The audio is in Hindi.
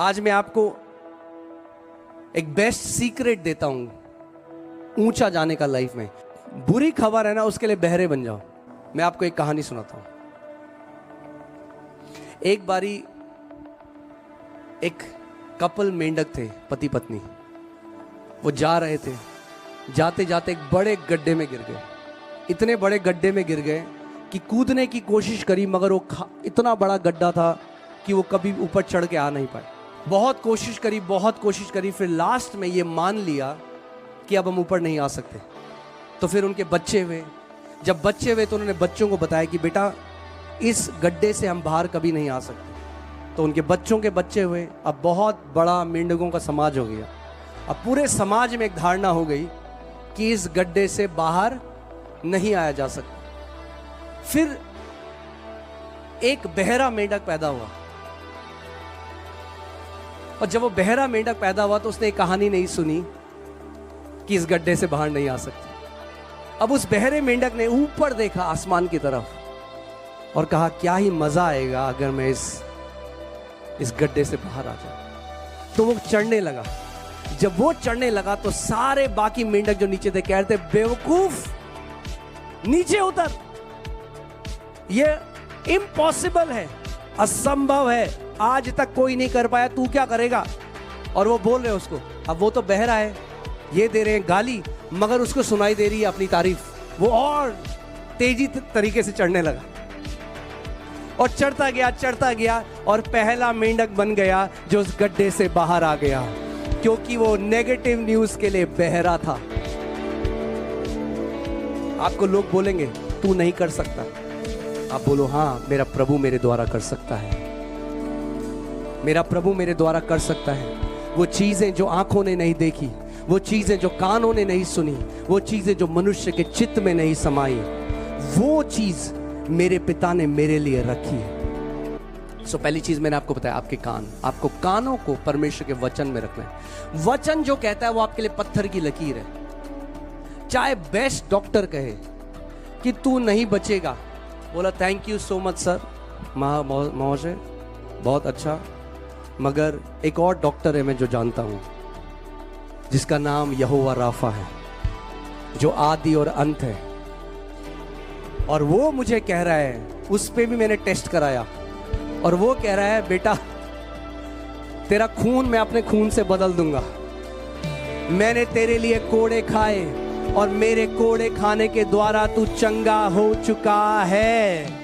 आज मैं आपको एक बेस्ट सीक्रेट देता हूं ऊंचा जाने का लाइफ में। बुरी खबर है ना, उसके लिए बहरे बन जाओ। मैं आपको एक कहानी सुनाता हूं। एक बारी एक कपल मेंढक थे, पति पत्नी। वो जा रहे थे, जाते जाते एक बड़े गड्ढे में गिर गए। इतने बड़े गड्ढे में गिर गए कि कूदने की कोशिश करी, मगर वो इतना बड़ा गड्ढा था कि वो कभी ऊपर चढ़ के आ नहीं पाए। बहुत कोशिश करी, फिर लास्ट में ये मान लिया कि अब हम ऊपर नहीं आ सकते। तो फिर उनके बच्चे हुए। जब बच्चे हुए तो उन्होंने बच्चों को बताया कि बेटा इस गड्ढे से हम बाहर कभी नहीं आ सकते। तो उनके बच्चों के बच्चे हुए। अब बहुत बड़ा मेंढकों का समाज हो गया। अब पूरे समाज में एक धारणा हो गई कि इस गड्ढे से बाहर नहीं आया जा सकता। फिर एक बहरा मेंढक पैदा हुआ, और जब वो बहरा मेंढक पैदा हुआ तो उसने एक कहानी नहीं सुनी कि इस गड्ढे से बाहर नहीं आ सकती। अब उस बहरे मेंढक ने ऊपर देखा आसमान की तरफ और कहा क्या ही मजा आएगा अगर मैं इस गड्ढे से बाहर आ जाऊं। तो वो चढ़ने लगा। जब वो चढ़ने लगा तो सारे बाकी मेंढक जो नीचे थे कह रहे थे बेवकूफ, नीचे उतर, ये इम्पॉसिबल है, असंभव है, आज तक कोई नहीं कर पाया, तू क्या करेगा। और वो बोल रहे उसको। अब वो तो बहरा है, ये दे रहे हैं गाली, मगर उसको सुनाई दे रही है अपनी तारीफ। वो और तेजी तरीके से चढ़ने लगा और चढ़ता गया और पहला मेंढक बन गया जो उस गड्ढे से बाहर आ गया, क्योंकि वो नेगेटिव न्यूज के लिए बहरा था। आपको लोग बोलेंगे तू नहीं कर सकता, आप बोलो हाँ, मेरा प्रभु मेरे द्वारा कर सकता है। मेरा प्रभु मेरे द्वारा कर सकता है। वो चीजें जो आंखों ने नहीं देखी, वो चीजें जो कानों ने नहीं सुनी, वो चीजें जो मनुष्य के चित्त में नहीं समाई, वो चीज मेरे पिता ने मेरे लिए रखी है। सो पहली चीज मैंने आपको बताया, आपके कान। आपको कानों को परमेश्वर के वचन में रखना है। वचन जो कहता है वो आपके लिए पत्थर की लकीर है। चाहे बेस्ट डॉक्टर कहे कि तू नहीं बचेगा, बोला thank you so much sir महाशय, बहुत अच्छा, मगर एक और डॉक्टर है मैं जो जानता हूं, जिसका नाम यहोवा राफा है, जो आदि और अंत है, और वो मुझे कह रहा है, उस पे भी मैंने टेस्ट कराया, और वो कह रहा है बेटा तेरा खून मैं अपने खून से बदल दूंगा। मैंने तेरे लिए कोड़े खाए और मेरे कोड़े खाने के द्वारा तू चंगा हो चुका है।